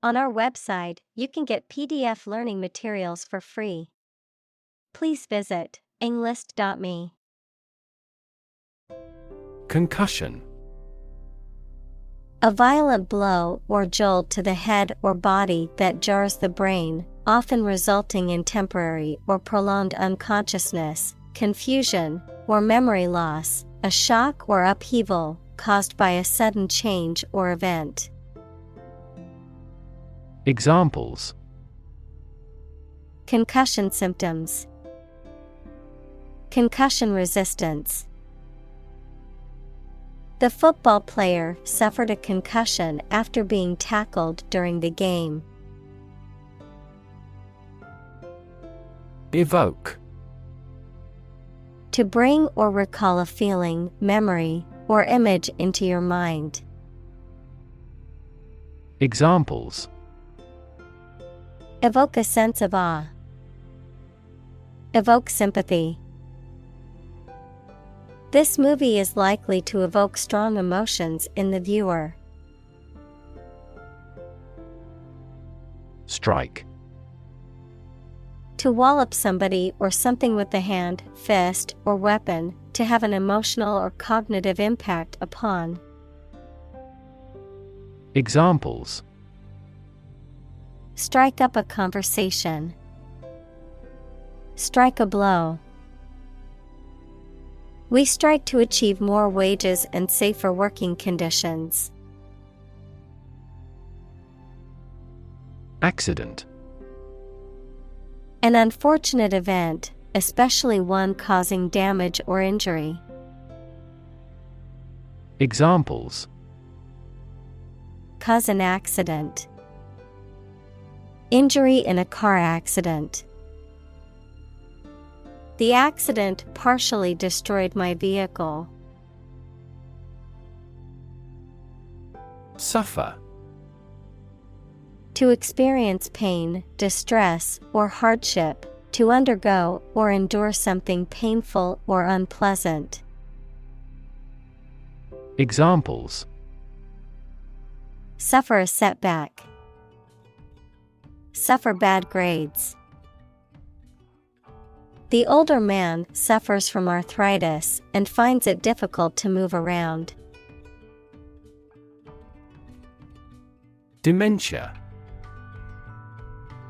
On our website, you can get PDF learning materials for free. Please visit englist.me. Concussion. A violent blow or jolt to the head or body that jars the brain, often resulting in temporary or prolonged unconsciousness, confusion, or memory loss, a shock or upheaval caused by a sudden change or event. Examples: Concussion symptoms. Concussion resistance. The football player suffered a concussion after being tackled during the game. Evoke. To bring or recall a feeling, memory, or image into your mind. Examples: Evoke a sense of awe. Evoke sympathy. This movie is likely to evoke strong emotions in the viewer. Strike. To wallop somebody or something with the hand, fist, or weapon, to have an emotional or cognitive impact upon. Examples: Strike up a conversation. Strike a blow. We strike to achieve more wages and safer working conditions. Accident. An unfortunate event, especially one causing damage or injury. Examples: Cause an accident. Injury in a car accident. The accident partially destroyed my vehicle. Suffer. To experience pain, distress, or hardship, to undergo or endure something painful or unpleasant. Examples: Suffer a setback. Suffer bad grades. The older man suffers from arthritis and finds it difficult to move around. Dementia.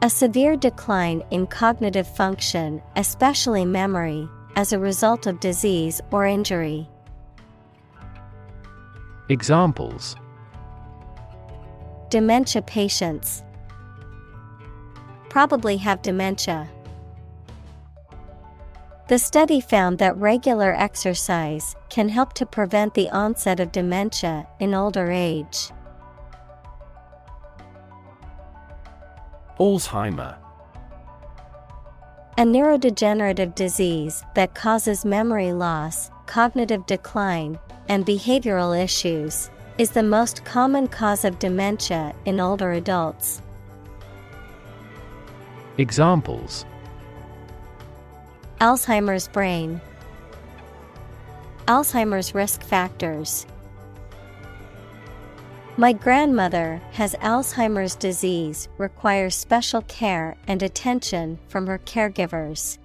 A severe decline in cognitive function, especially memory, as a result of disease or injury. Examples: Dementia patients probably have dementia. The study found that regular exercise can help to prevent the onset of dementia in older age. Alzheimer. A neurodegenerative disease that causes memory loss, cognitive decline, and behavioral issues, is the most common cause of dementia in older adults. Examples: Alzheimer's brain. Alzheimer's risk factors. My grandmother has Alzheimer's disease, requires special care and attention from her caregivers.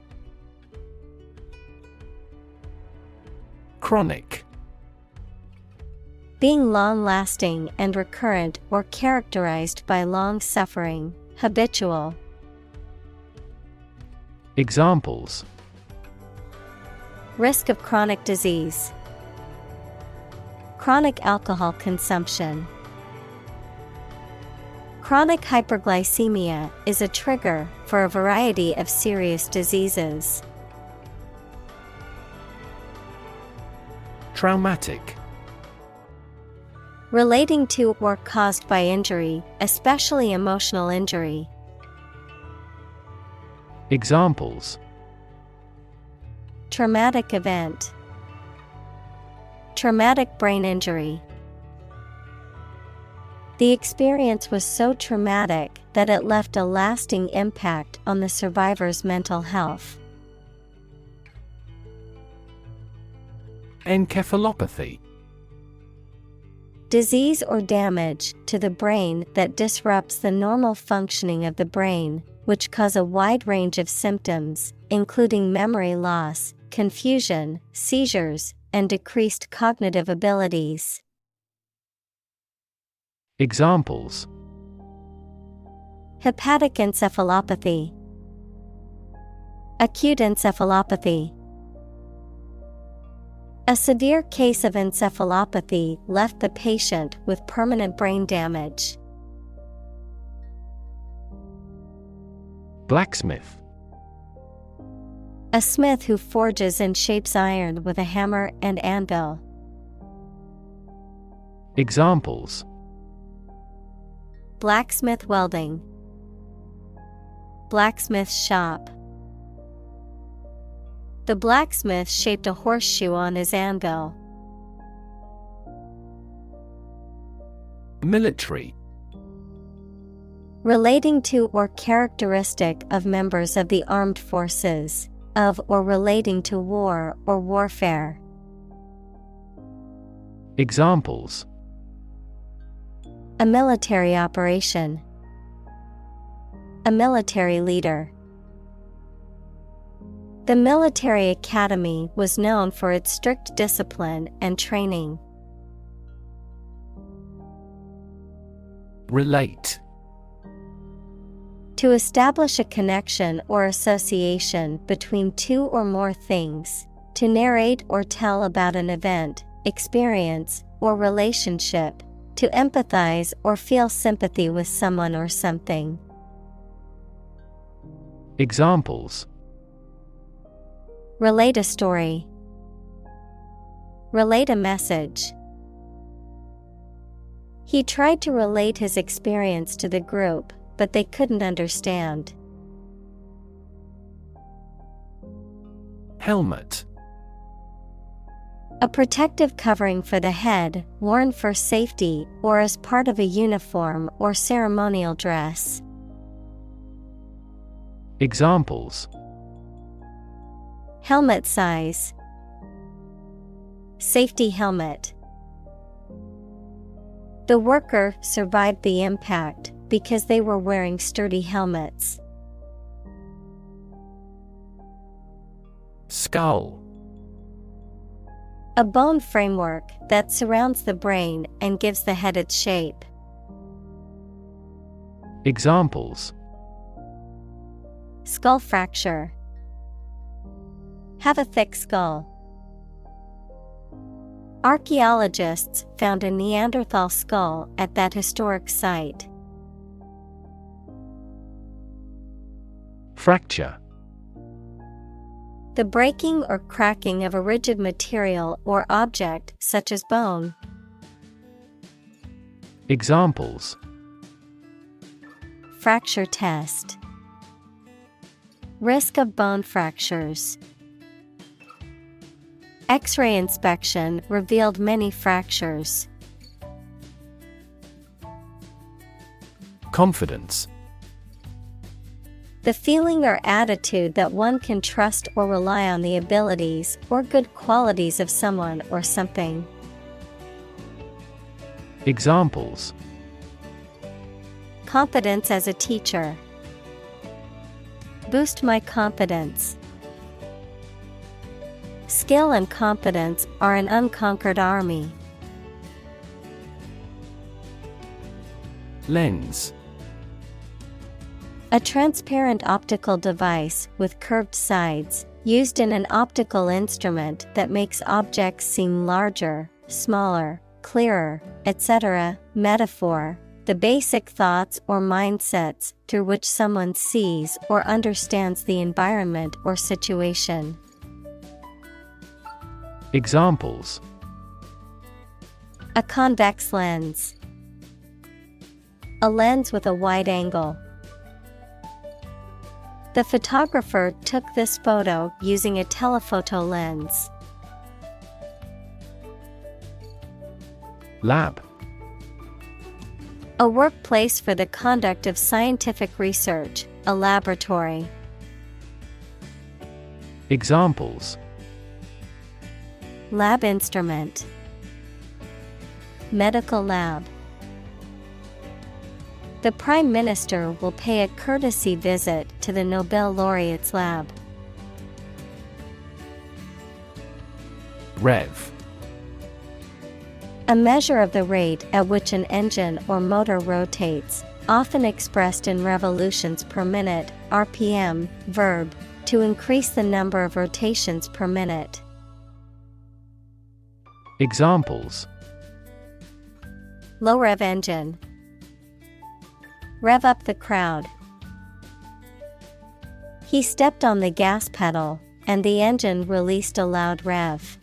Chronic. Being long-lasting and recurrent or characterized by long suffering, habitual. Examples: Risk of chronic disease. Chronic alcohol consumption. Chronic hyperglycemia is a trigger for a variety of serious diseases. Traumatic. Relating to or caused by injury, especially emotional injury. Examples: Traumatic event. Traumatic brain injury. The experience was so traumatic that it left a lasting impact on the survivor's mental health. Encephalopathy. Disease or damage to the brain that disrupts the normal functioning of the brain, which cause a wide range of symptoms, including memory loss, confusion, seizures, and decreased cognitive abilities. Examples: Hepatic encephalopathy, acute encephalopathy. A severe case of encephalopathy left the patient with permanent brain damage. Blacksmith. A smith who forges and shapes iron with a hammer and anvil. Examples: Blacksmith welding, blacksmith shop. The blacksmith shaped a horseshoe on his anvil. Military. Relating to or characteristic of members of the armed forces, of or relating to war or warfare. Examples: A military operation, a military leader. The military academy was known for its strict discipline and training. Relate. To establish a connection or association between two or more things, to narrate or tell about an event, experience, or relationship, to empathize or feel sympathy with someone or something. Examples: Relate a story, relate a message. He tried to relate his experience to the group, but they couldn't understand. Helmet. A protective covering for the head, worn for safety or as part of a uniform or ceremonial dress. Examples: Helmet size, safety helmet. The worker survived the impact because they were wearing sturdy helmets. Skull. A bone framework that surrounds the brain and gives the head its shape. Examples: Skull fracture, have a thick skull. Archaeologists found a Neanderthal skull at that historic site. Fracture. The breaking or cracking of a rigid material or object such as bone. Examples: Fracture test, risk of bone fractures. X-ray inspection revealed many fractures. Confidence. The feeling or attitude that one can trust or rely on the abilities or good qualities of someone or something. Examples: Confidence as a teacher. Boost my confidence. Skill and confidence are an unconquered army. Lens. A transparent optical device with curved sides, used in an optical instrument that makes objects seem larger, smaller, clearer, etc. Metaphor: the basic thoughts or mindsets through which someone sees or understands the environment or situation. Examples: A convex lens. A lens with a wide angle. The photographer took this photo using a telephoto lens. Lab. A workplace for the conduct of scientific research, a laboratory. Examples: Lab instrument. medical lab. The Prime Minister will pay a courtesy visit to the Nobel laureate's lab. Rev. A measure of the rate at which an engine or motor rotates, often expressed in revolutions per minute, RPM, verb, to increase the number of rotations per minute. Examples: Low rev engine. Rev up the crowd. He stepped on the gas pedal, and the engine released a loud rev.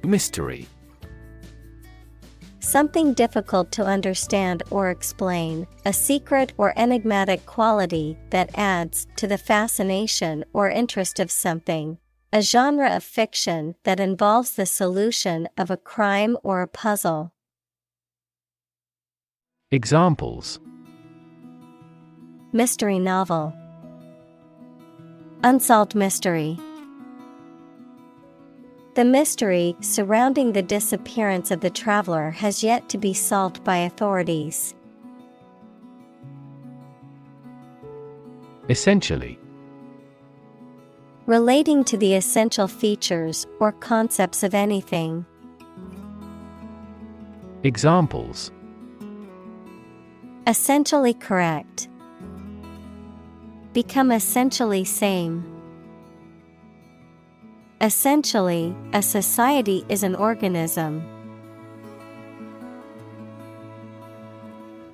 Mystery. Something difficult to understand or explain, a secret or enigmatic quality that adds to the fascination or interest of something. A genre of fiction that involves the solution of a crime or a puzzle. Examples: Mystery novel. Unsolved mystery. The mystery surrounding the disappearance of the traveler has yet to be solved by authorities. Essentially. Relating to the essential features or concepts of anything. Examples: Essentially correct. Become essentially same. Essentially, a society is an organism.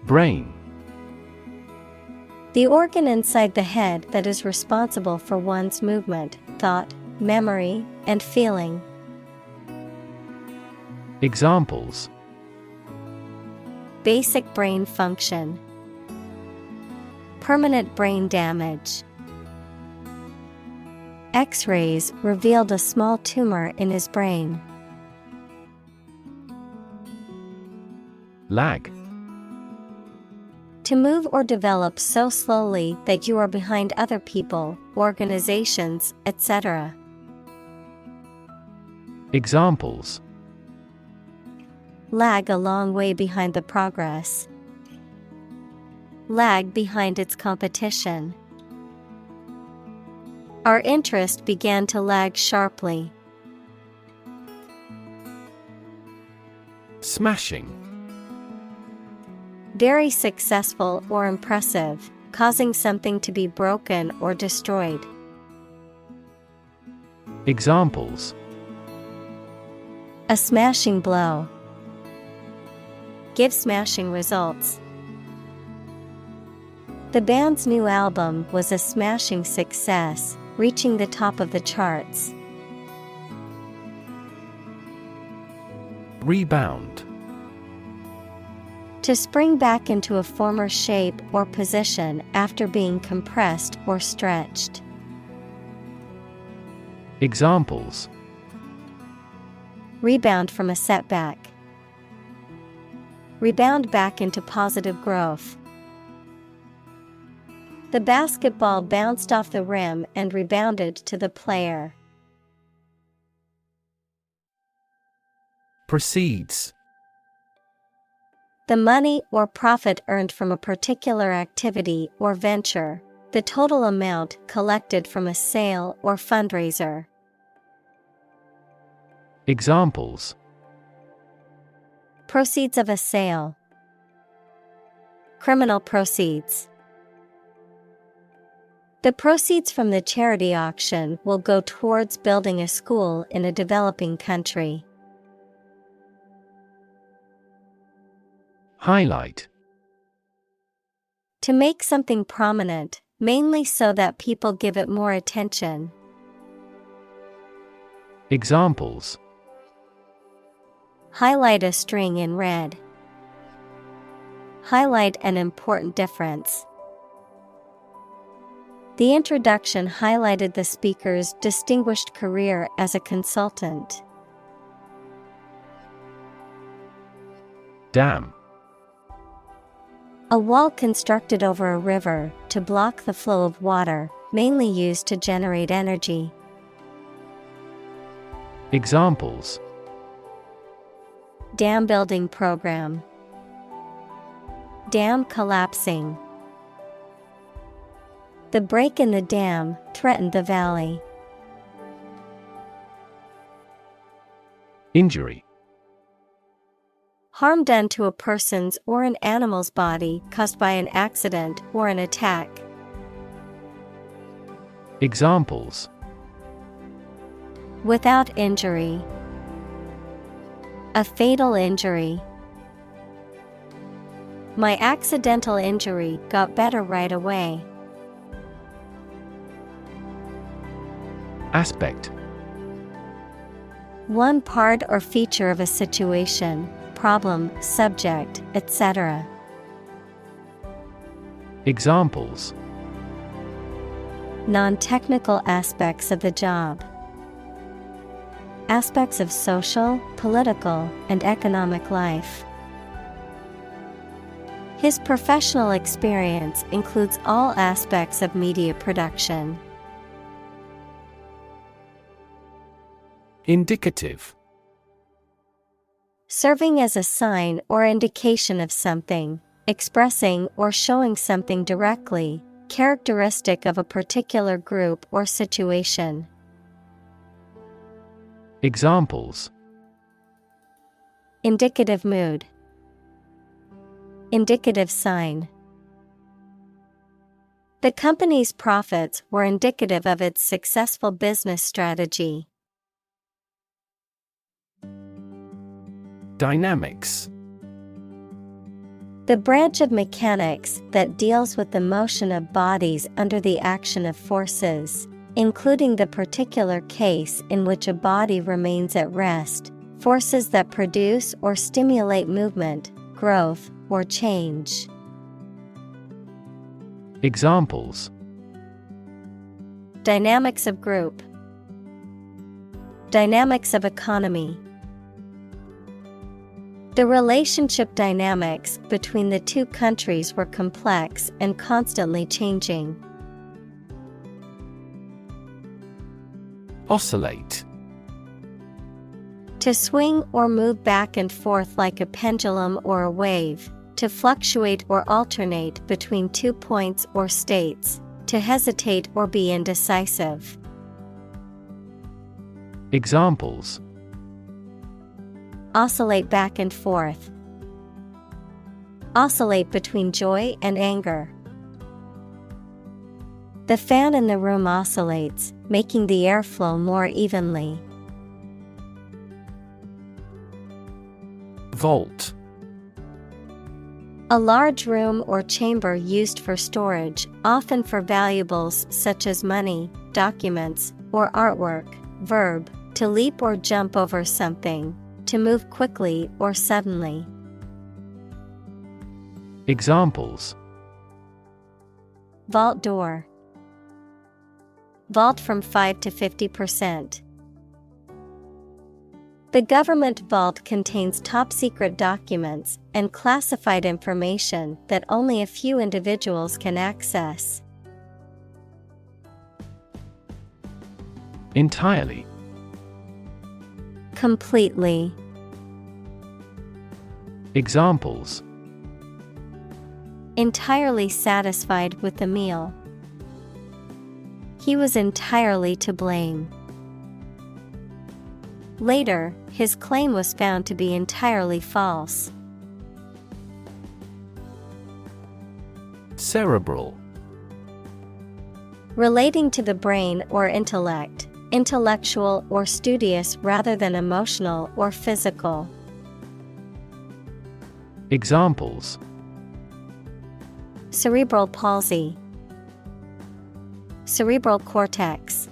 Brain. The organ inside the head that is responsible for one's movement, thought, memory, and feeling. Examples: Basic brain function. Permanent brain damage. X-rays revealed a small tumor in his brain. Lag. To move or develop so slowly that you are behind other people, organizations, etc. Examples: Lag a long way behind the progress. Lag behind its competition. Our interest began to lag sharply. Smashing. Very successful or impressive, causing something to be broken or destroyed. Examples: A smashing blow. Give smashing results. The band's new album was a smashing success, reaching the top of the charts. Rebound. To spring back into a former shape or position after being compressed or stretched. Examples: Rebound from a setback. Rebound back into positive growth. The basketball bounced off the rim and rebounded to the player. Proceeds. The money or profit earned from a particular activity or venture, the total amount collected from a sale or fundraiser. Examples: Proceeds of a sale. Criminal proceeds. The proceeds from the charity auction will go towards building a school in a developing country. Highlight. To make something prominent, mainly so that people give it more attention. Examples: Highlight a string in red. Highlight an important difference. The introduction highlighted the speaker's distinguished career as a consultant. Dam. A wall constructed over a river to block the flow of water, mainly used to generate energy. Examples: Dam building program. Dam collapsing. The break in the dam threatened the valley. Injury. Harm done to a person's or an animal's body caused by an accident or an attack. Examples. Without injury. A fatal injury. My accidental injury got better right away. Aspect. One part or feature of a situation, problem, subject, etc. Examples. Non-technical aspects of the job. Aspects of social, political, and economic life. His professional experience includes all aspects of media production. Indicative. Serving as a sign or indication of something, expressing or showing something directly, characteristic of a particular group or situation. Examples. Indicative mood. Indicative sign. The company's profits were indicative of its successful business strategy. Dynamics. The branch of mechanics that deals with the motion of bodies under the action of forces, including the particular case in which a body remains at rest, forces that produce or stimulate movement, growth, or change. Examples. Dynamics of group. Dynamics of economy. The relationship dynamics between the two countries were complex and constantly changing. Oscillate. To swing or move back and forth like a pendulum or a wave, to fluctuate or alternate between 2 points or states, to hesitate or be indecisive. Examples. Oscillate back and forth. Oscillate between joy and anger. The fan in the room oscillates, making the airflow more evenly. Vault. A large room or chamber used for storage, often for valuables such as money, documents, or artwork. Verb, to leap or jump over something, to move quickly or suddenly. Examples. Vault door. Vault from 5 to 50%. The government vault contains top-secret documents and classified information that only a few individuals can access. Entirely. Completely. Examples. Entirely satisfied with the meal. He was entirely to blame. Later, his claim was found to be entirely false. Cerebral. Relating to the brain or intellect, intellectual or studious rather than emotional or physical. Examples. Cerebral palsy. Cerebral cortex.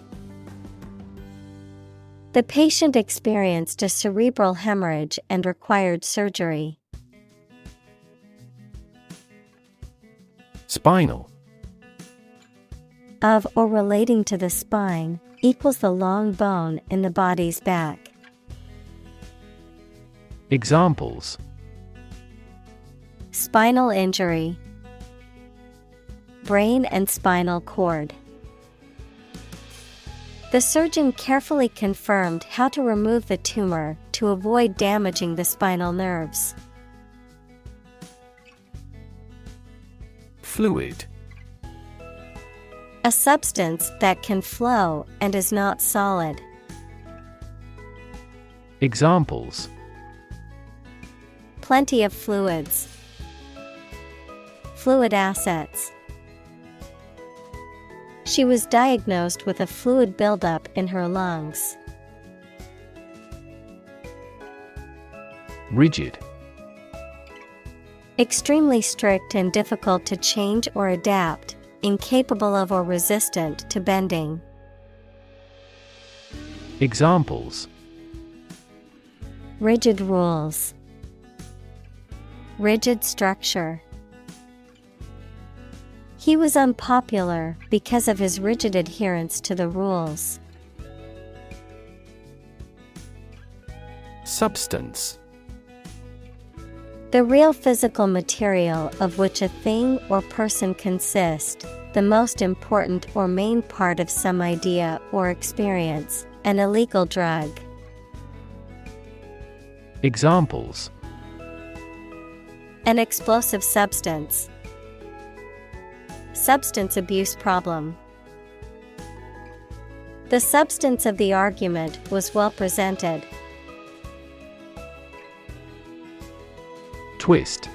The patient experienced a cerebral hemorrhage and required surgery. Spinal. Of or relating to the spine, equals the long bone in the body's back. Examples. Spinal injury. Brain and spinal cord. The surgeon carefully confirmed how to remove the tumor to avoid damaging the spinal nerves. Fluid. A substance that can flow and is not solid. Examples: Plenty of fluids. Fluid assets. She was diagnosed with a fluid buildup in her lungs. Rigid. Extremely strict and difficult to change or adapt, incapable of or resistant to bending. Examples: Rigid rules. Rigid structure. He was unpopular because of his rigid adherence to the rules. Substance. The real physical material of which a thing or person consists, the most important or main part of some idea or experience, an illegal drug. Examples: An explosive substance. Substance abuse problem. The substance of the argument was well presented. Twist.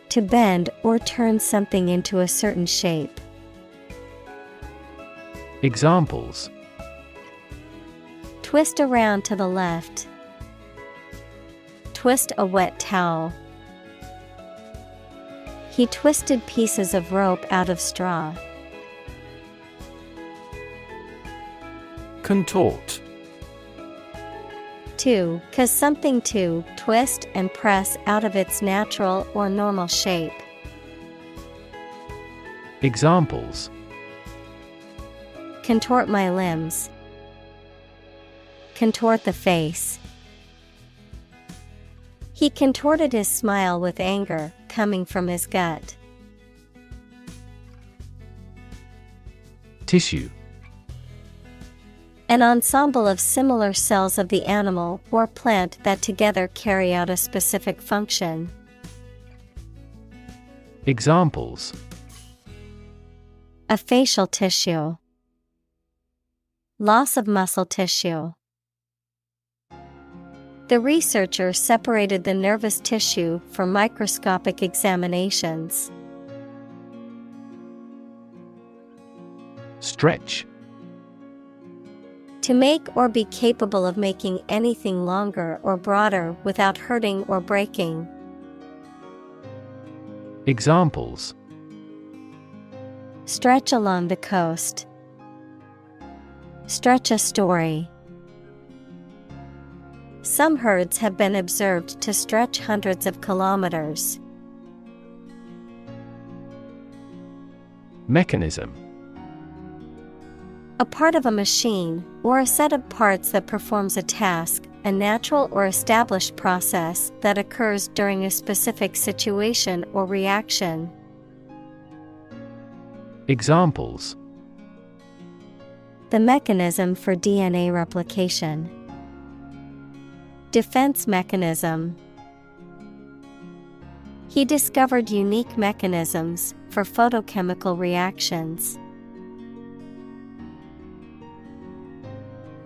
To bend or turn something into a certain shape. Examples: Twist around to the left. Twist a wet towel. He twisted pieces of rope out of straw. Contort. To cause something to twist and press out of its natural or normal shape. Examples: Contort my limbs. Contort the face. He contorted his smile with anger coming from his gut. Tissue. An ensemble of similar cells of the animal or plant that together carry out a specific function. Examples: A facial tissue. Loss of muscle tissue. The researcher separated the nervous tissue for microscopic examinations. Stretch. To make or be capable of making anything longer or broader without hurting or breaking. Examples: Stretch along the coast. Stretch a story. Some herds have been observed to stretch hundreds of kilometers. Mechanism. A part of a machine, or a set of parts that performs a task, a natural or established process that occurs during a specific situation or reaction. Examples: The mechanism for DNA replication. Defense mechanism. He discovered unique mechanisms for photochemical reactions.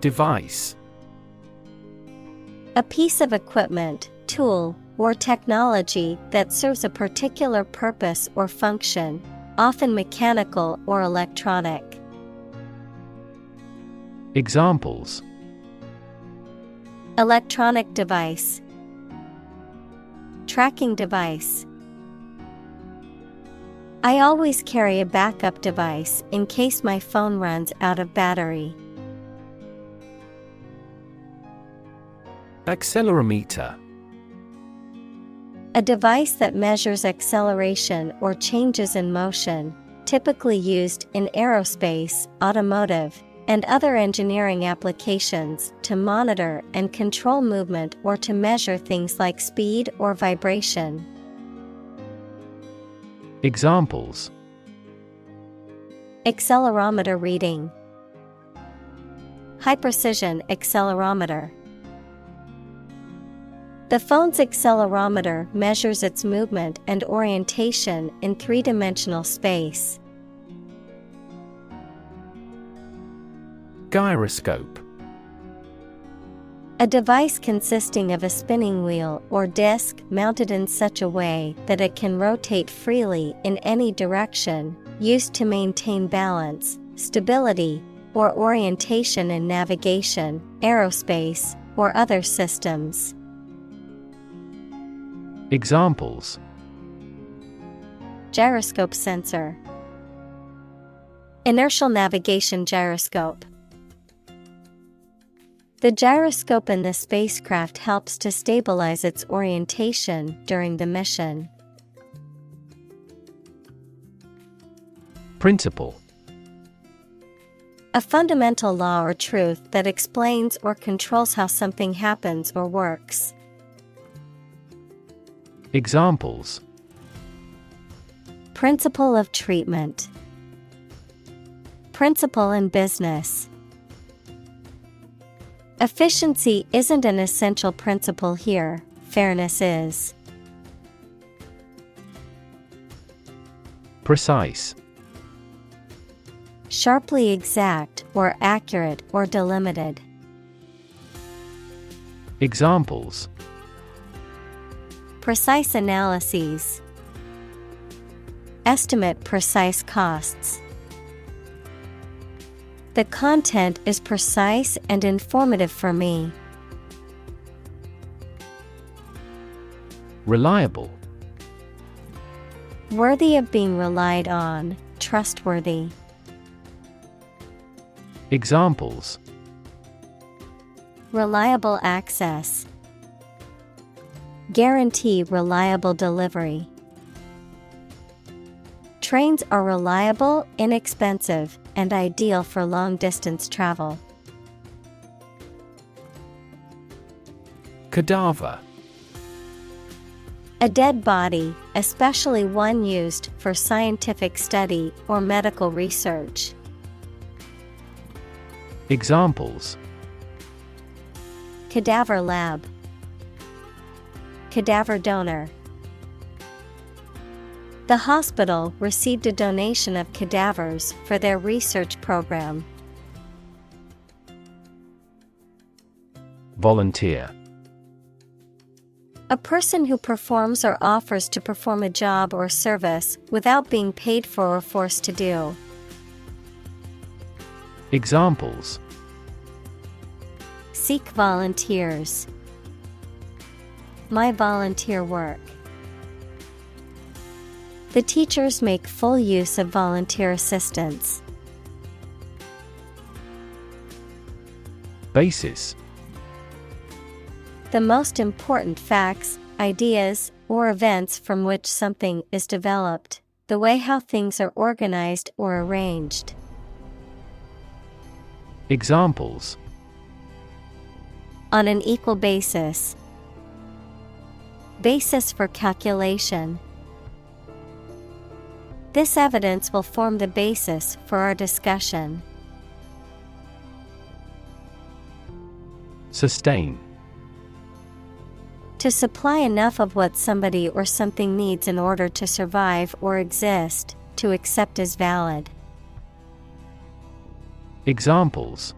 Device. A piece of equipment, tool, or technology that serves a particular purpose or function, often mechanical or electronic. Examples: Electronic device. Tracking device. I always carry a backup device in case my phone runs out of battery. Accelerometer. A device that measures acceleration or changes in motion, typically used in aerospace, automotive, and other engineering applications to monitor and control movement or to measure things like speed or vibration. Examples: Accelerometer reading. High precision accelerometer. The phone's accelerometer measures its movement and orientation in three-dimensional space. Gyroscope. A device consisting of a spinning wheel or disc mounted in such a way that it can rotate freely in any direction, used to maintain balance, stability, or orientation in navigation, aerospace, or other systems. Examples: Gyroscope sensor, inertial navigation gyroscope. The gyroscope in the spacecraft helps to stabilize its orientation during the mission. Principle. A fundamental law or truth that explains or controls how something happens or works. Examples: Principle of treatment. Principle in business. Efficiency isn't an essential principle here, fairness is. Precise. Sharply exact or accurate or delimited. Examples: Precise analyses. Estimate precise costs. The content is precise and informative for me. Reliable. Worthy of being relied on, trustworthy. Examples: Reliable access. Guarantee reliable delivery. Trains are reliable, inexpensive, and ideal for long-distance travel. Cadaver. A dead body, especially one used for scientific study or medical research. Examples: Cadaver lab. Cadaver donor. The hospital received a donation of cadavers for their research program. Volunteer. A person who performs or offers to perform a job or service without being paid for or forced to do. Examples: Seek volunteers. My volunteer work. The teachers make full use of volunteer assistance. Basis. The most important facts, ideas, or events from which something is developed, the way how things are organized or arranged. Examples: On an equal basis. Basis for calculation. This evidence will form the basis for our discussion. Sustain. To supply enough of what somebody or something needs in order to survive or exist, to accept as valid. Examples: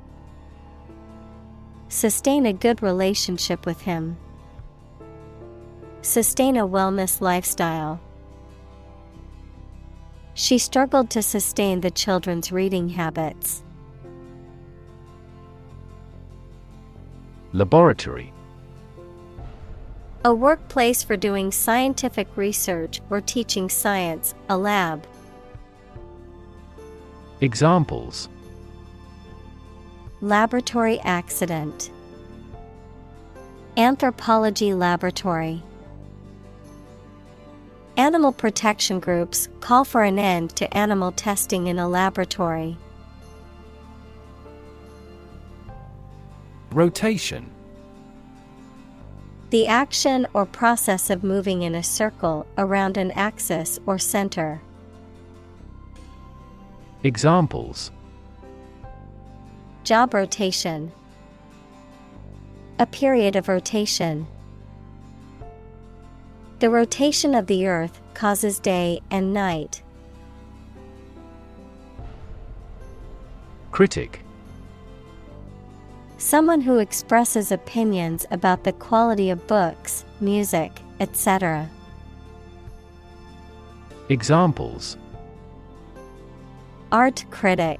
Sustain a good relationship with him. Sustain a wellness lifestyle. She struggled to sustain the children's reading habits. Laboratory. A workplace for doing scientific research or teaching science, a lab. Examples: Laboratory accident. Anthropology laboratory. Animal protection groups call for an end to animal testing in a laboratory. Rotation. The action or process of moving in a circle around an axis or center. Examples: Job rotation. A period of rotation. The rotation of the earth causes day and night. Critic. Someone who expresses opinions about the quality of books, music, etc. Examples: Art critic,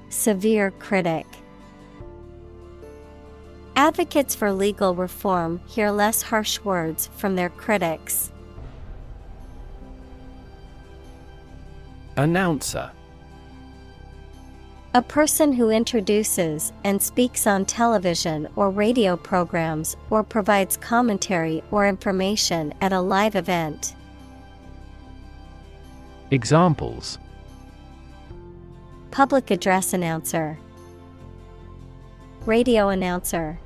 severe critic. Advocates for legal reform hear less harsh words from their critics. Announcer. A person who introduces and speaks on television or radio programs or provides commentary or information at a live event. Examples: Public address announcer, radio announcer.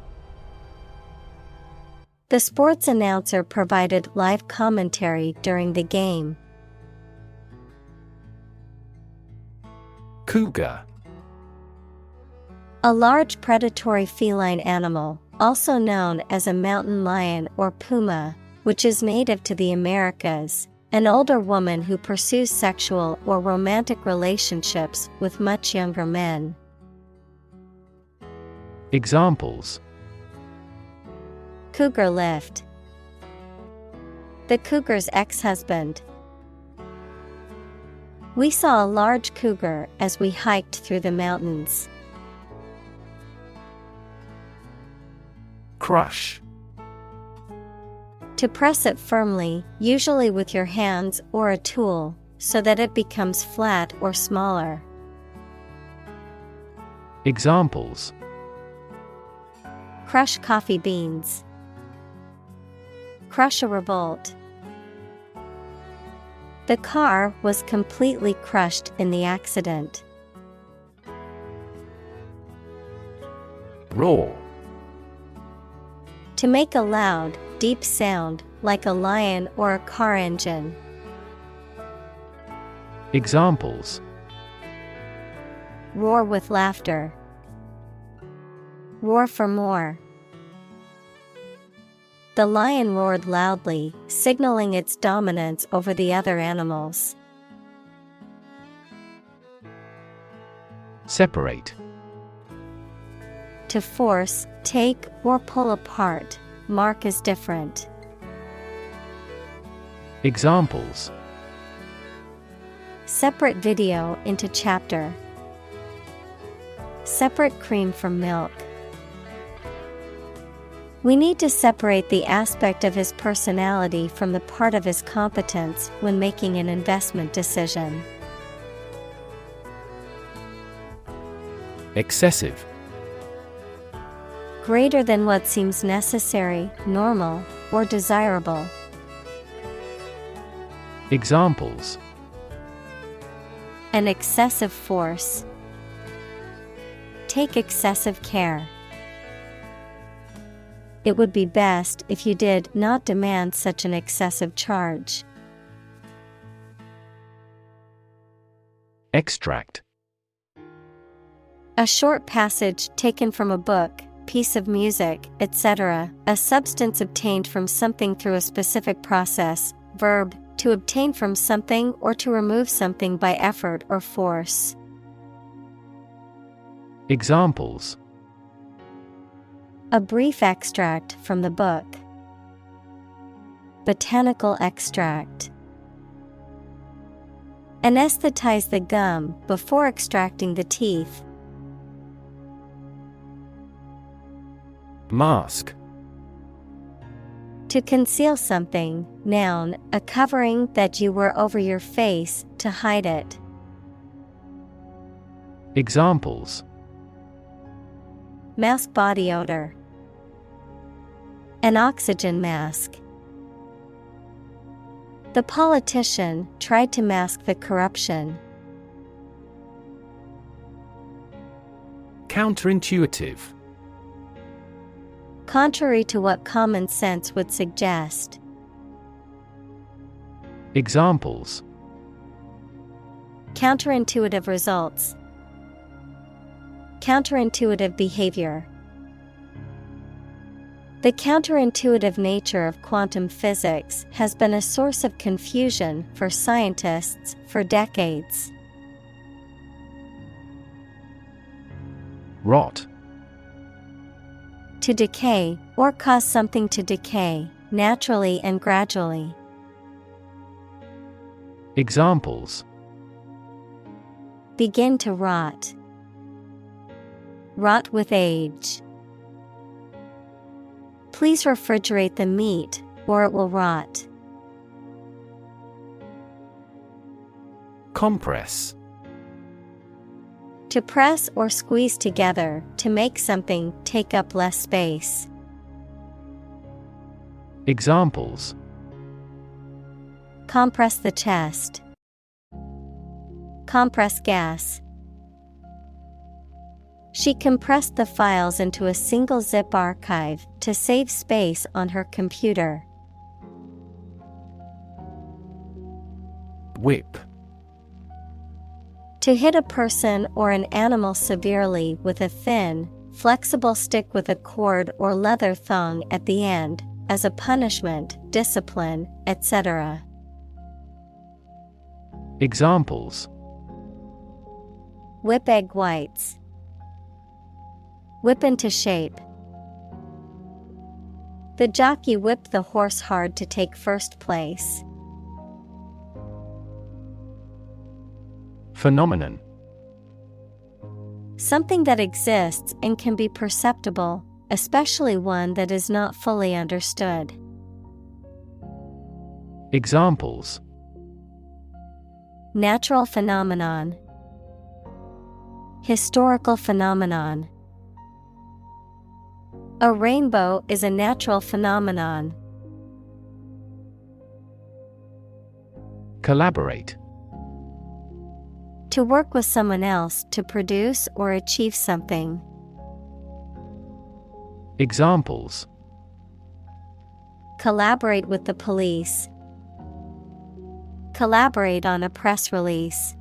The sports announcer provided live commentary during the game. Cougar. A large predatory feline animal, also known as a mountain lion or puma, which is native to the Americas. An older woman who pursues sexual or romantic relationships with much younger men. Examples: Cougar lift, the cougar's ex-husband. We saw a large cougar as we hiked through the mountains. Crush. To press it firmly, usually with your hands or a tool, so that it becomes flat or smaller. Examples: Crush coffee beans, crush a revolt. The car was completely crushed in the accident. Roar. To make a loud, deep sound, like a lion or a car engine. Examples: Roar with laughter, roar for more. The lion roared loudly, signaling its dominance over the other animals. Separate. To force, take, or pull apart, mark as different. Examples: Separate video into chapter. Separate cream from milk. We need to separate the aspect of his personality from the part of his competence when making an investment decision. Excessive. Greater than what seems necessary, normal, or desirable. Examples: An excessive force. Take excessive care. It would be best if you did not demand such an excessive charge. Extract. A short passage taken from a book, piece of music, etc., a substance obtained from something through a specific process. Verb, to obtain from something or to remove something by effort or force. Examples: A brief extract from the book. Botanical extract. Anesthetize the gum before extracting the teeth. Mask. To conceal something, noun, a covering that you wear over your face to hide it. Examples: Mask body odor. An oxygen mask. The politician tried to mask the corruption. Counterintuitive. Contrary to what common sense would suggest. Examples: Counterintuitive results. Counterintuitive behavior. The counterintuitive nature of quantum physics has been a source of confusion for scientists for decades. Rot. To decay, or cause something to decay, naturally and gradually. Examples: Begin to rot. Rot with age. Please refrigerate the meat, or it will rot. Compress. To press or squeeze together to make something take up less space. Examples: Compress the chest. Compress gas. She compressed the files into a single zip archive to save space on her computer. Whip. To hit a person or an animal severely with a thin, flexible stick with a cord or leather thong at the end, as a punishment, discipline, etc. Examples: Whip egg whites. Whip into shape. The jockey whipped the horse hard to take first place. Phenomenon. Something that exists and can be perceptible, especially one that is not fully understood. Examples: Natural phenomenon. Historical phenomenon. A rainbow is a natural phenomenon. Collaborate. To work with someone else to produce or achieve something. Examples: Collaborate with the police. Collaborate on a press release.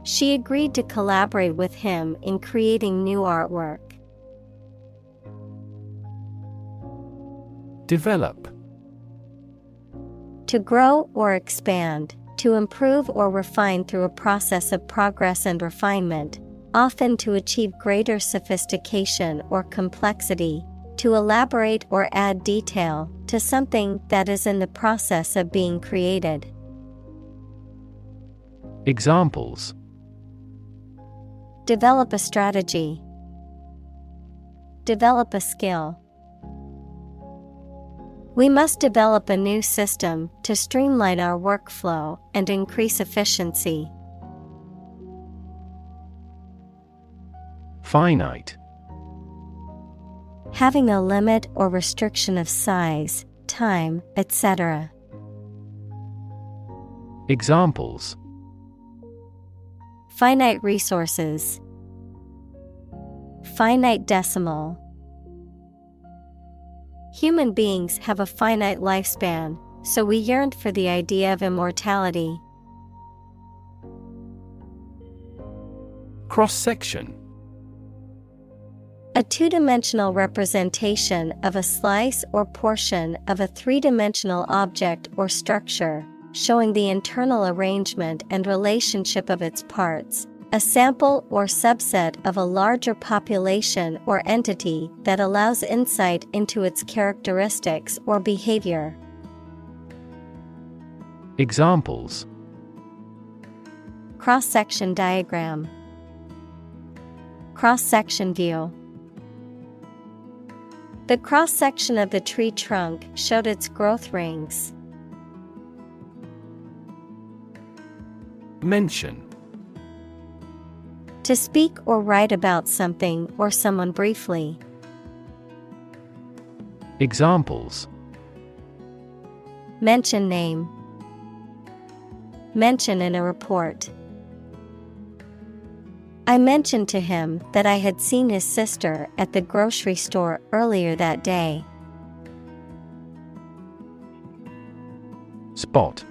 She agreed to collaborate with him in creating new artwork. Develop. To grow or expand, to improve or refine through a process of progress and refinement, often to achieve greater sophistication or complexity, to elaborate or add detail to something that is in the process of being created. Examples: Develop a strategy. Develop a skill. We must develop a new system to streamline our workflow and increase efficiency. Finite. Having a limit or restriction of size, time, etc. Examples: Finite resources. Finite decimal. Human beings have a finite lifespan, so we yearned for the idea of immortality. Cross-section. A two-dimensional representation of a slice or portion of a three-dimensional object or structure, showing the internal arrangement and relationship of its parts. A sample or subset of a larger population or entity that allows insight into its characteristics or behavior. Examples: Cross-section diagram. Cross-section view. The cross-section of the tree trunk showed its growth rings. Mention. To speak or write about something or someone briefly. Examples: Mention name. Mention in a report. I mentioned to him that I had seen his sister at the grocery store earlier that day. Spot.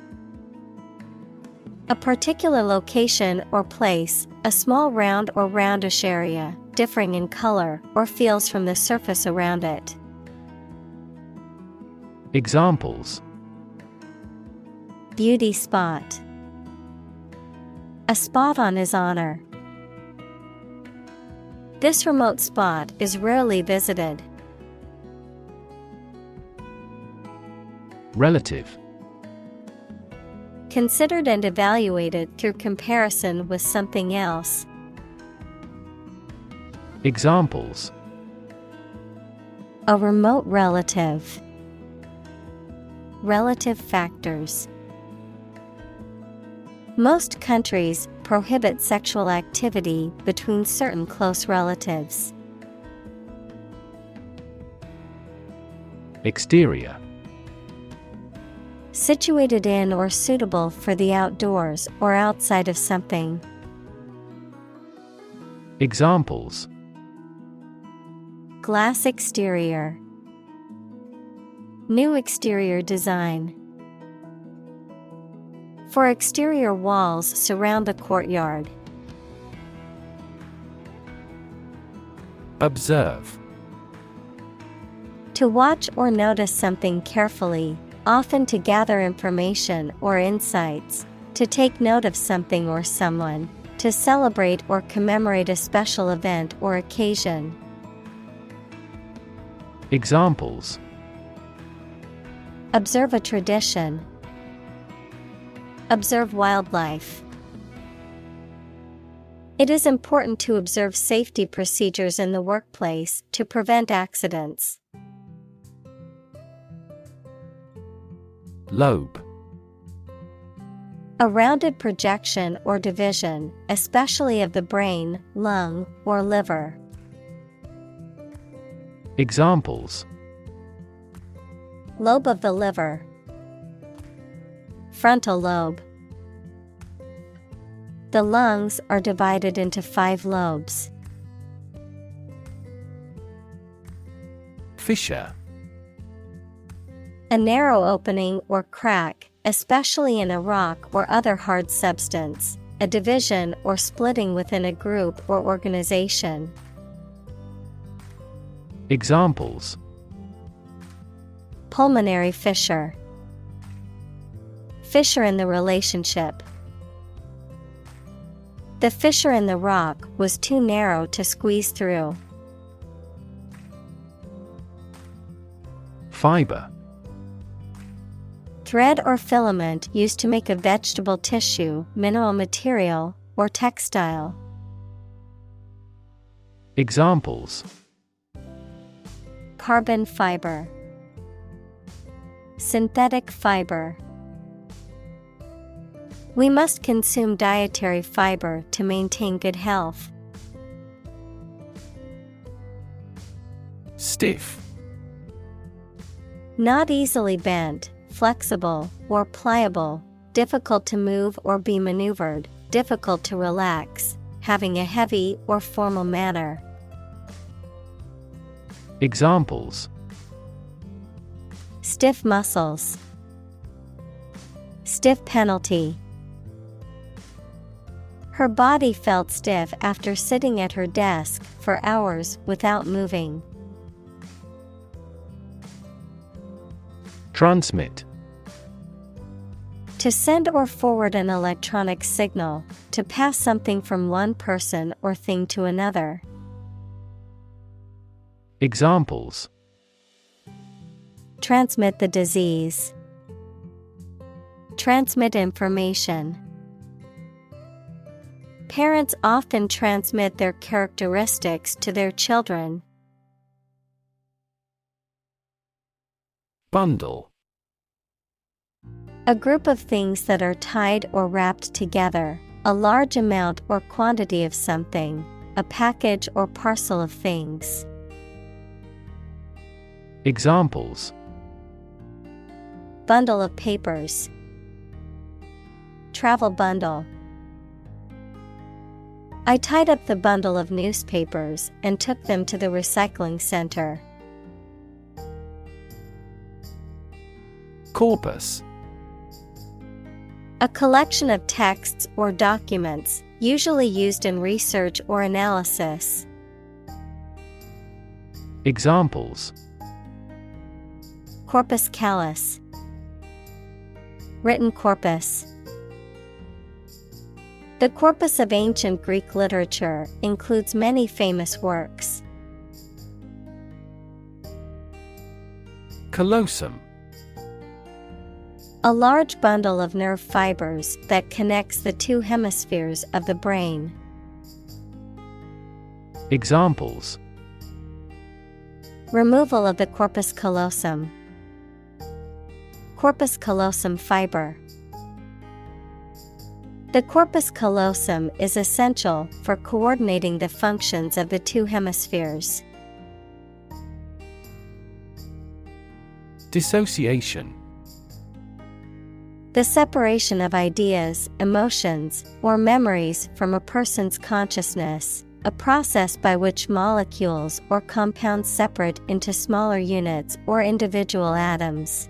A particular location or place, a small round or roundish area, differing in color or feels from the surface around it. Examples: Beauty spot. A spot on his honor. This remote spot is rarely visited. Relative. Considered and evaluated through comparison with something else. Examples: A remote relative. Relative factors. Most countries prohibit sexual activity between certain close relatives. Exterior. Situated in or suitable for the outdoors or outside of something. Examples: Glass exterior. New exterior design. For exterior walls surround the courtyard. Observe. To watch or notice something carefully, often to gather information or insights, to take note of something or someone, to celebrate or commemorate a special event or occasion. Examples: Observe a tradition. Observe wildlife. It is important to observe safety procedures in the workplace to prevent accidents. Lobe. A rounded projection or division, especially of the brain, lung, or liver. Examples: Lobe of the liver. Frontal lobe. The lungs are divided into 5 lobes. Fissure. A narrow opening or crack, especially in a rock or other hard substance, a division or splitting within a group or organization. Examples: Pulmonary fissure. Fissure in the relationship. The fissure in the rock was too narrow to squeeze through. Fiber. Thread or filament used to make a vegetable tissue, mineral material, or textile. Examples: Carbon fiber. Synthetic fiber. We must consume dietary fiber to maintain good health. Stiff. Not easily bent, flexible, or pliable, difficult to move or be maneuvered, difficult to relax, having a heavy or formal manner. Examples: Stiff muscles. Stiff penalty. Her body felt stiff after sitting at her desk for hours without moving. Transmit. To send or forward an electronic signal, to pass something from one person or thing to another. Examples: Transmit the disease. Transmit information. Parents often transmit their characteristics to their children. Bundle. A group of things that are tied or wrapped together, a large amount or quantity of something, a package or parcel of things. Examples: Bundle of papers. Travel bundle. I tied up the bundle of newspapers and took them to the recycling center. Corpus. A collection of texts or documents, usually used in research or analysis. Examples: corpus callus, written corpus. The corpus of ancient Greek literature includes many famous works. Callosum. A large bundle of nerve fibers that connects the two hemispheres of the brain. Examples: removal of the corpus callosum, corpus callosum fiber. The corpus callosum is essential for coordinating the functions of the two hemispheres. Dissociation. The separation of ideas, emotions, or memories from a person's consciousness, a process by which molecules or compounds separate into smaller units or individual atoms.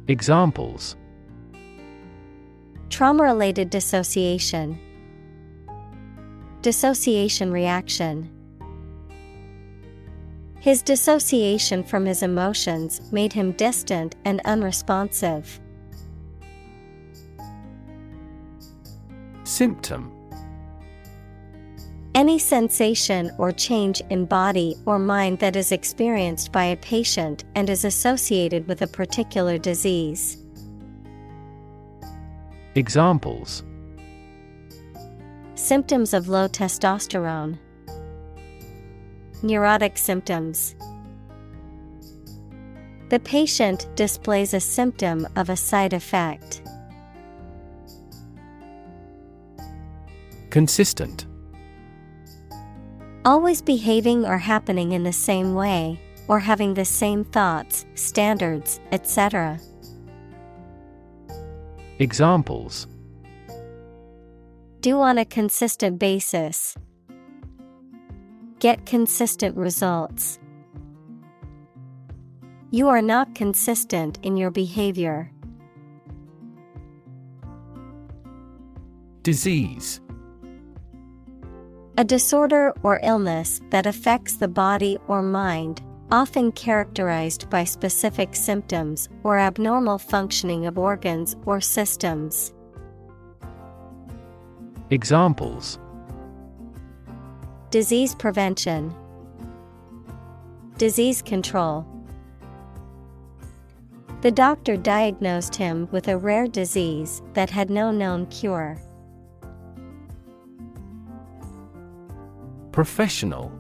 Examples: trauma-related dissociation, dissociation reaction. His dissociation from his emotions made him distant and unresponsive. Symptom. Any sensation or change in body or mind that is experienced by a patient and is associated with a particular disease. Examples: symptoms of low testosterone, neurotic symptoms. The patient displays a symptom of a side effect. Consistent. Always behaving or happening in the same way, or having the same thoughts, standards, etc. Examples: do on a consistent basis, get consistent results. You are not consistent in your behavior. Disease. A disorder or illness that affects the body or mind, often characterized by specific symptoms or abnormal functioning of organs or systems. Examples: disease prevention, disease control. The doctor diagnosed him with a rare disease that had no known cure. Professional.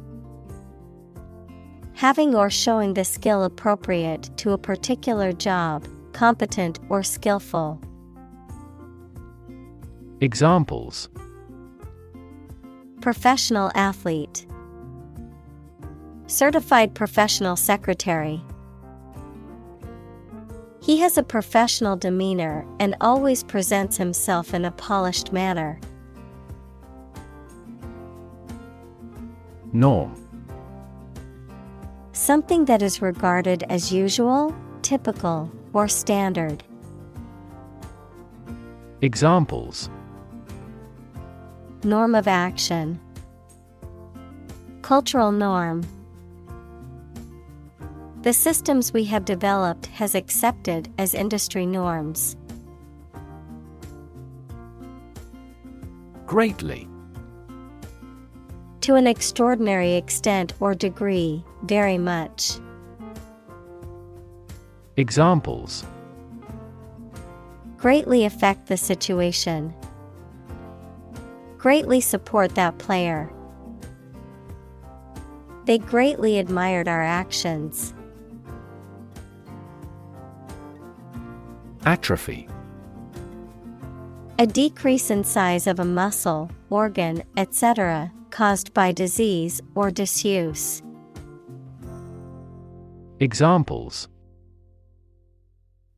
Having or showing the skill appropriate to a particular job, competent or skillful. Examples: professional athlete, certified professional secretary. He has a professional demeanor and always presents himself in a polished manner. Norm. Something that is regarded as usual, typical, or standard. Examples: norm of action, cultural norm. The systems we have developed has accepted as industry norms. Greatly. To an extraordinary extent or degree, very much. Examples: greatly affect the situation, greatly support that player. They greatly admired our actions. Atrophy. A decrease in size of a muscle, organ, etc., caused by disease or disuse. Examples: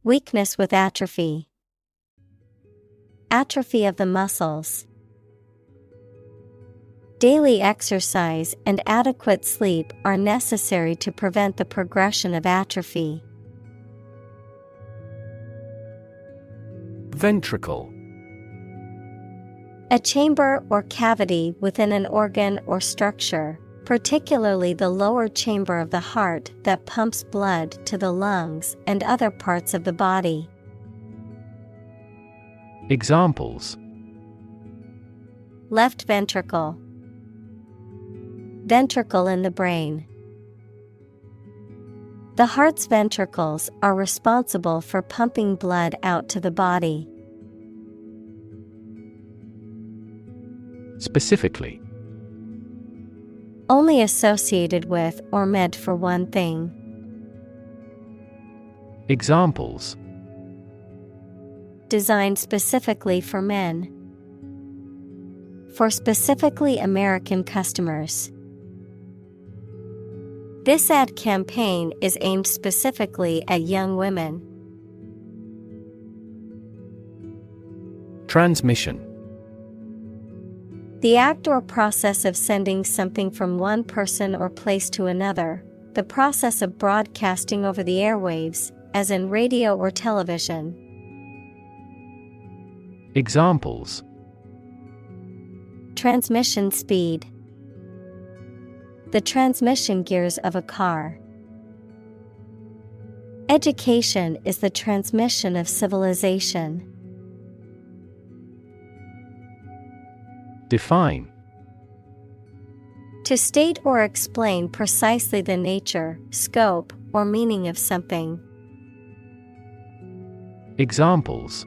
weakness with atrophy, atrophy of the muscles. Daily exercise and adequate sleep are necessary to prevent the progression of atrophy. Ventricle. A chamber or cavity within an organ or structure, particularly the lower chamber of the heart that pumps blood to the lungs and other parts of the body. Examples: Left ventricle, ventricle in the brain. The heart's ventricles are responsible for pumping blood out to the body. Specifically: Only associated with or meant for one thing. Examples: Designed specifically for men. For specifically American customers. This ad campaign is aimed specifically at young women. Transmission: The act or process of sending something from one person or place to another, the process of broadcasting over the airwaves, as in radio or television. Examples: Transmission speed. The transmission gears of a car. Education is the transmission of civilization. Define: To state or explain precisely the nature, scope, or meaning of something. Examples: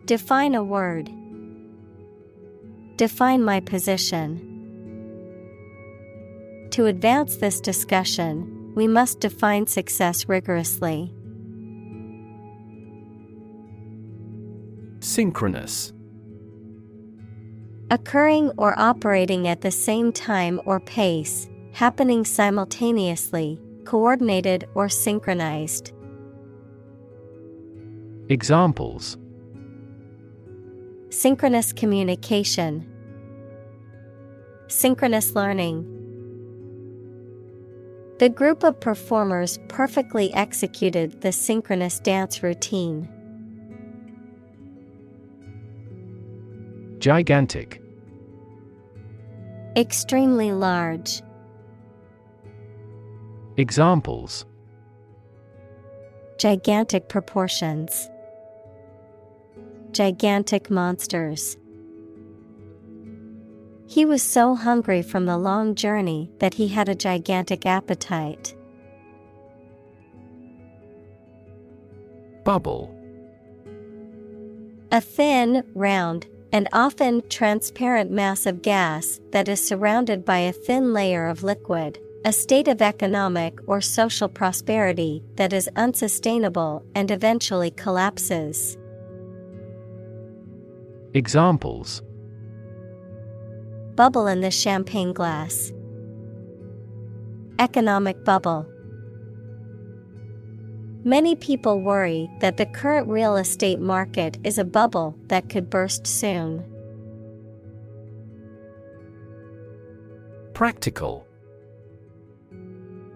Define a word. Define my position. To advance this discussion, we must define success rigorously. Synchronous: Occurring or operating at the same time or pace, happening simultaneously, coordinated or synchronized. Examples: Synchronous communication. Synchronous learning. The group of performers perfectly executed the synchronous dance routine. Gigantic: Extremely large. Examples: Gigantic proportions. Gigantic monsters. He was so hungry from the long journey that he had a gigantic appetite. Bubble: A thin, round, and often transparent mass of gas that is surrounded by a thin layer of liquid, a state of economic or social prosperity that is unsustainable and eventually collapses. Examples: Bubble in the champagne glass. Economic bubble. Many people worry that the current real estate market is a bubble that could burst soon. Practical: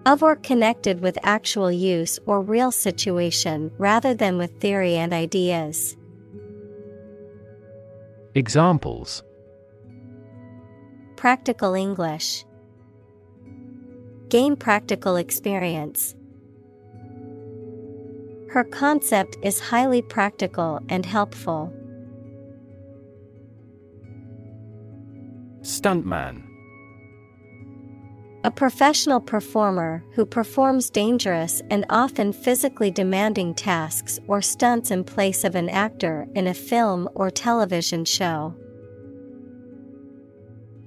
Of or connected with actual use or real situation rather than with theory and ideas. Examples: Practical English. Gain practical experience. Her concept is highly practical and helpful. Stuntman: A professional performer who performs dangerous and often physically demanding tasks or stunts in place of an actor in a film or television show.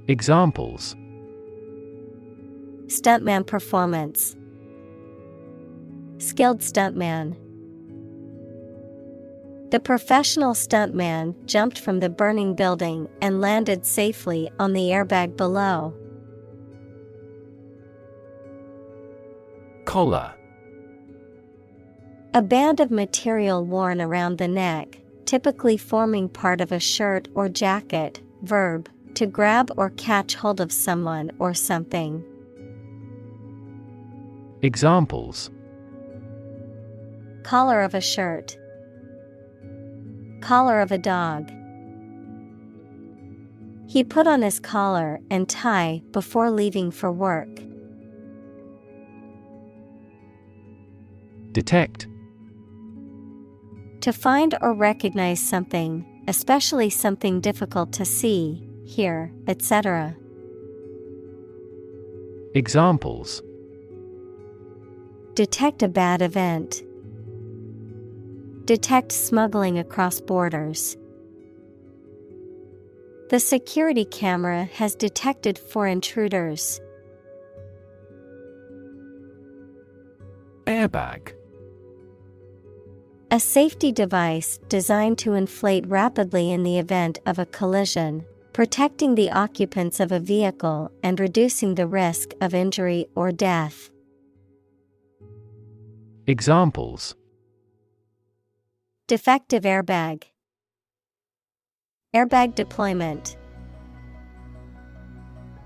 Examples: Stuntman performance. Skilled stuntman. The professional stuntman jumped from the burning building and landed safely on the airbag below. Collar: A band of material worn around the neck, typically forming part of a shirt or jacket. Verb, to grab or catch hold of someone or something. Examples: Collar of a shirt. Collar of a dog. He put on his collar and tie before leaving for work. Detect. To find or recognize something, especially something difficult to see, hear, etc. Examples: detect a bad event. Detect smuggling across borders. The security camera has detected 4 intruders. Airbag. A safety device designed to inflate rapidly in the event of a collision, protecting the occupants of a vehicle and reducing the risk of injury or death. Examples: defective airbag. Airbag deployment.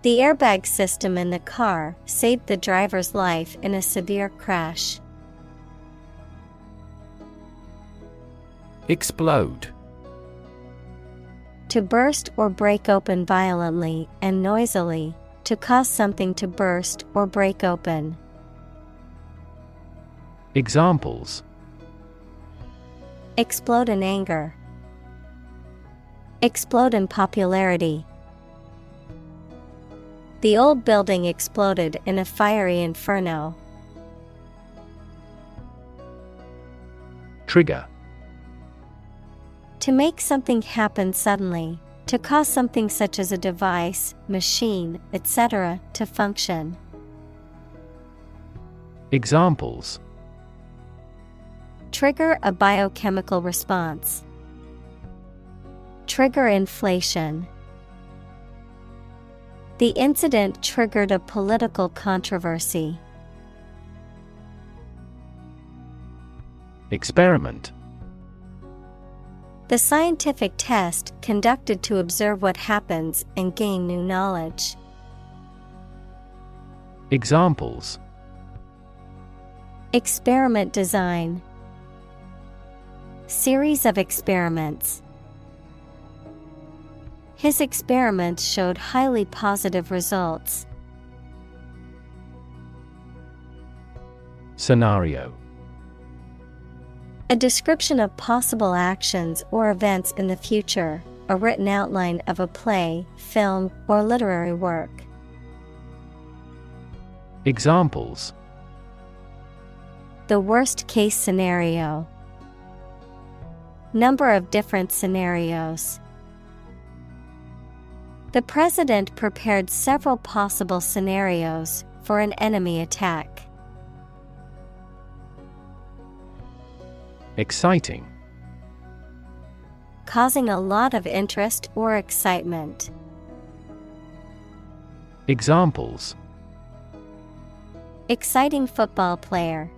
The airbag system in the car saved the driver's life in a severe crash. Explode. To burst or break open violently and noisily, to cause something to burst or break open. Examples: explode in anger. Explode in popularity. The old building exploded in a fiery inferno. Trigger. To make something happen suddenly, to cause something such as a device, machine, etc., to function. Examples: trigger a biochemical response. Trigger inflation. The incident triggered a political controversy. Experiment. The scientific test conducted to observe what happens and gain new knowledge. Examples: experiment design. Series of experiments. His experiments showed highly positive results. Scenario. A description of possible actions or events in the future, a written outline of a play, film, or literary work. Examples: the worst case scenario. Number of different scenarios. The president prepared several possible scenarios for an enemy attack. Exciting. Causing a lot of interest or excitement. Examples: exciting football player.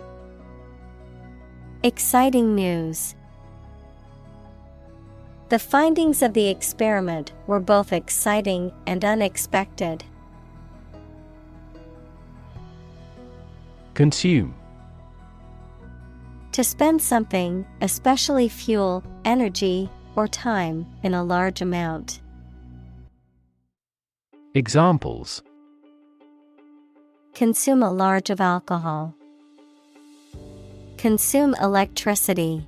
Exciting news. The findings of the experiment were both exciting and unexpected. Consume. To spend something, especially fuel, energy, or time, in a large amount. Examples: consume a large of alcohol. Consume electricity.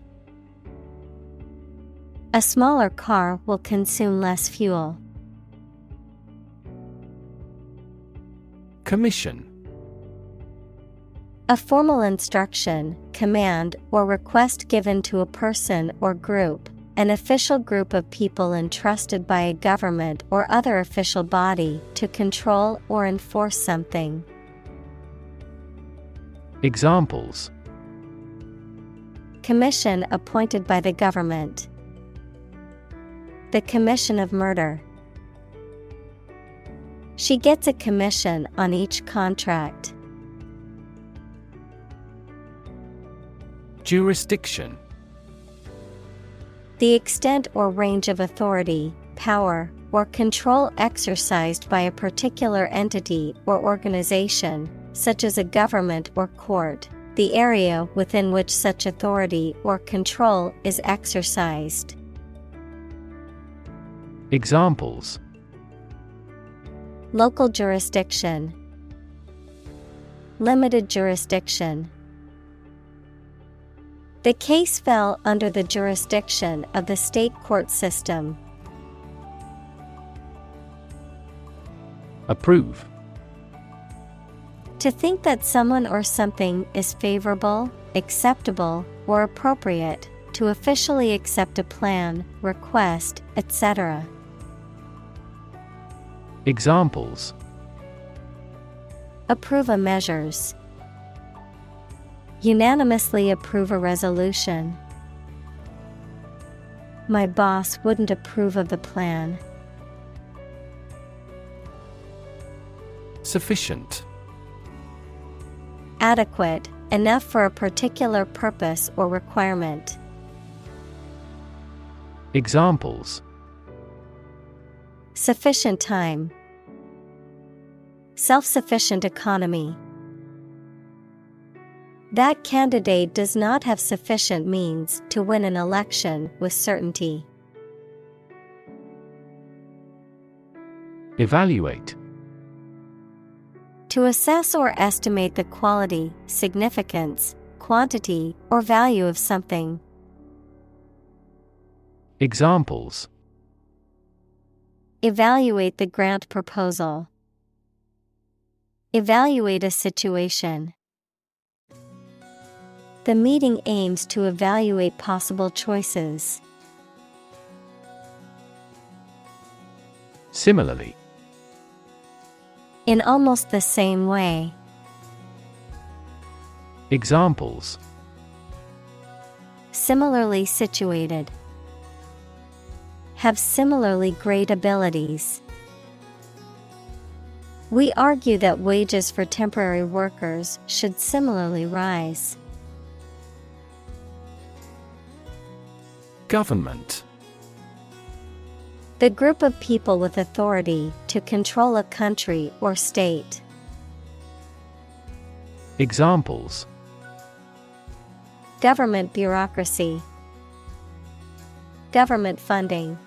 A smaller car will consume less fuel. Commission. A formal instruction, command, or request given to a person or group, an official group of people entrusted by a government or other official body to control or enforce something. Examples: commission appointed by the government. The commission of murder. She gets a commission on each contract. Jurisdiction. The extent or range of authority, power, or control exercised by a particular entity or organization, such as a government or court, the area within which such authority or control is exercised. Examples: Local jurisdiction. Limited jurisdiction. The case fell under the jurisdiction of the state court system. Approve. To think that someone or something is favorable, acceptable, or appropriate, to officially accept a plan, request, etc. Examples: Approve a measures. Unanimously approve a resolution. My boss wouldn't approve of the plan. Sufficient. Adequate, enough for a particular purpose or requirement. Examples: Sufficient time. Self-sufficient economy. That candidate does not have sufficient means to win an election with certainty. Evaluate. To assess or estimate the quality, significance, quantity, or value of something. Examples: Evaluate the grant proposal. Evaluate a situation. The meeting aims to evaluate possible choices. Similarly. In almost the same way. Examples: Similarly situated. Have similarly great abilities. We argue that wages for temporary workers should similarly rise. Government. The group of people with authority to control a country or state. Examples: Government bureaucracy. Government funding.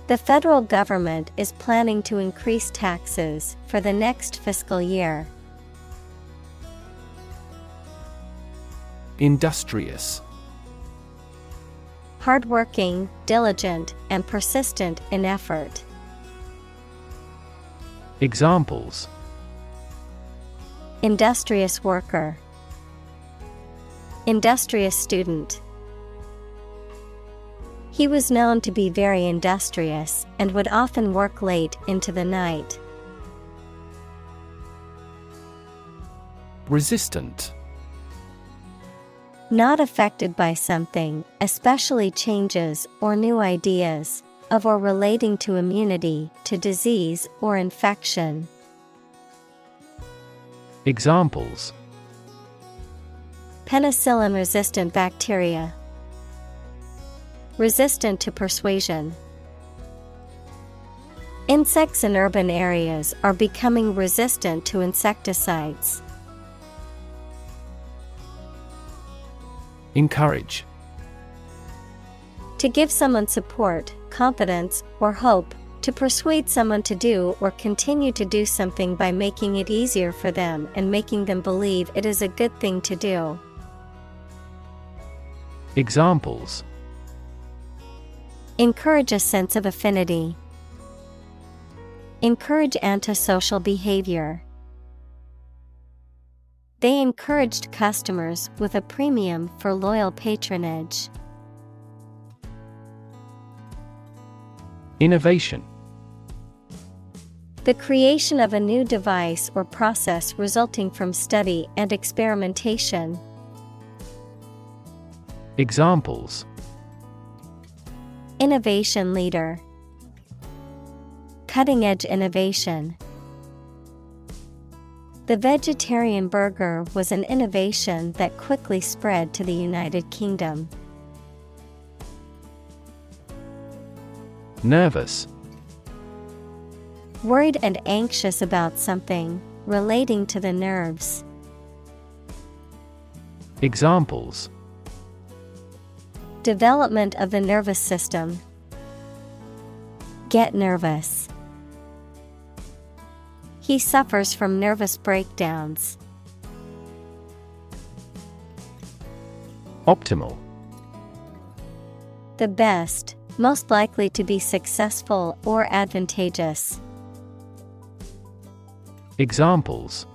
The federal government is planning to increase taxes for the next fiscal year. Industrious. Hardworking, diligent, and persistent in effort. Examples: Industrious worker. Industrious student. He was known to be very industrious and would often work late into the night. Resistant. Not affected by something, especially changes or new ideas, of or relating to immunity to disease or infection. Examples: Penicillin-resistant bacteria. Resistant to persuasion. Insects in urban areas are becoming resistant to insecticides. Encourage. To give someone support, confidence, or hope, to persuade someone to do or continue to do something by making it easier for them and making them believe it is a good thing to do. Examples: Encourage a sense of affinity. Encourage antisocial behavior. They encouraged customers with a premium for loyal patronage. Innovation. The creation of a new device or process resulting from study and experimentation. Examples: Innovation leader. Cutting-edge innovation. The vegetarian burger was an innovation that quickly spread to the United Kingdom. Nervous. Worried and anxious about something, relating to the nerves. Examples: Development of the nervous system. Get nervous. He suffers from nervous breakdowns. Optimal. The best, most likely to be successful or advantageous. Examples: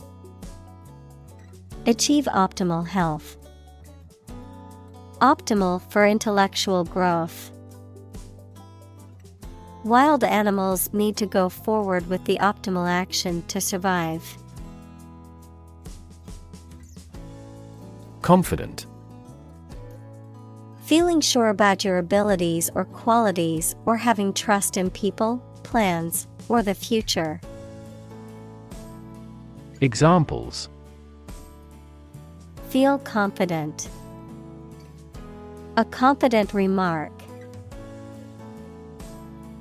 Achieve optimal health. Optimal for intellectual growth. Wild animals need to go forward with the optimal action to survive. Confident. Feeling sure about your abilities or qualities, or having trust in people, plans, or the future. Examples: Feel confident. A confident remark.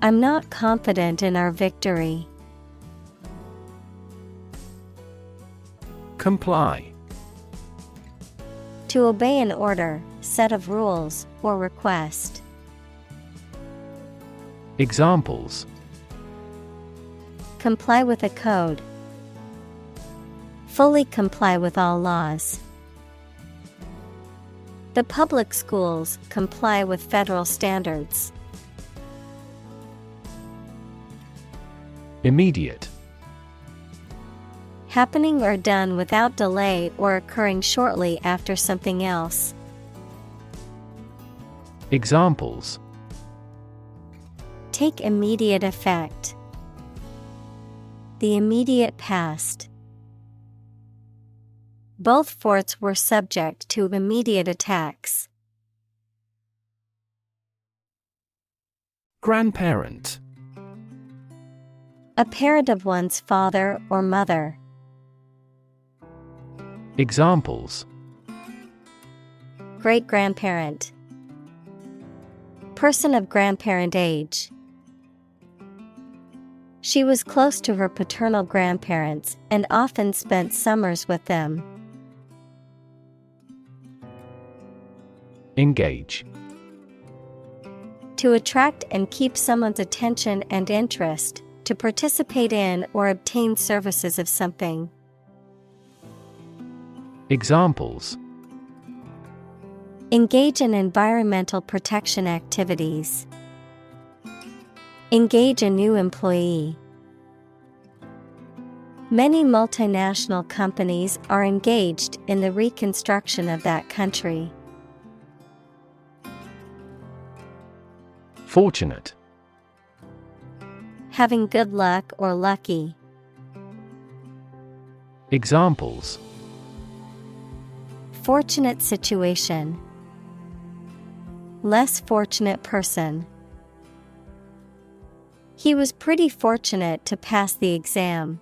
I'm not confident in our victory. Comply. To obey an order, set of rules, or request. Examples: Comply with a code. Fully comply with all laws. The public schools comply with federal standards. Immediate. Happening or done without delay or occurring shortly after something else. Examples: Take immediate effect. The immediate past. Both forts were subject to immediate attacks. Grandparent. A parent of one's father or mother. Examples: Great-grandparent. Person of grandparent age. She was close to her paternal grandparents and often spent summers with them. Engage. To attract and keep someone's attention and interest, to participate in or obtain services of something. Examples: Engage in environmental protection activities. Engage a new employee. Many multinational companies are engaged in the reconstruction of that country. Fortunate. Having good luck or lucky. Examples: Fortunate situation. Less fortunate person. He was pretty fortunate to pass the exam.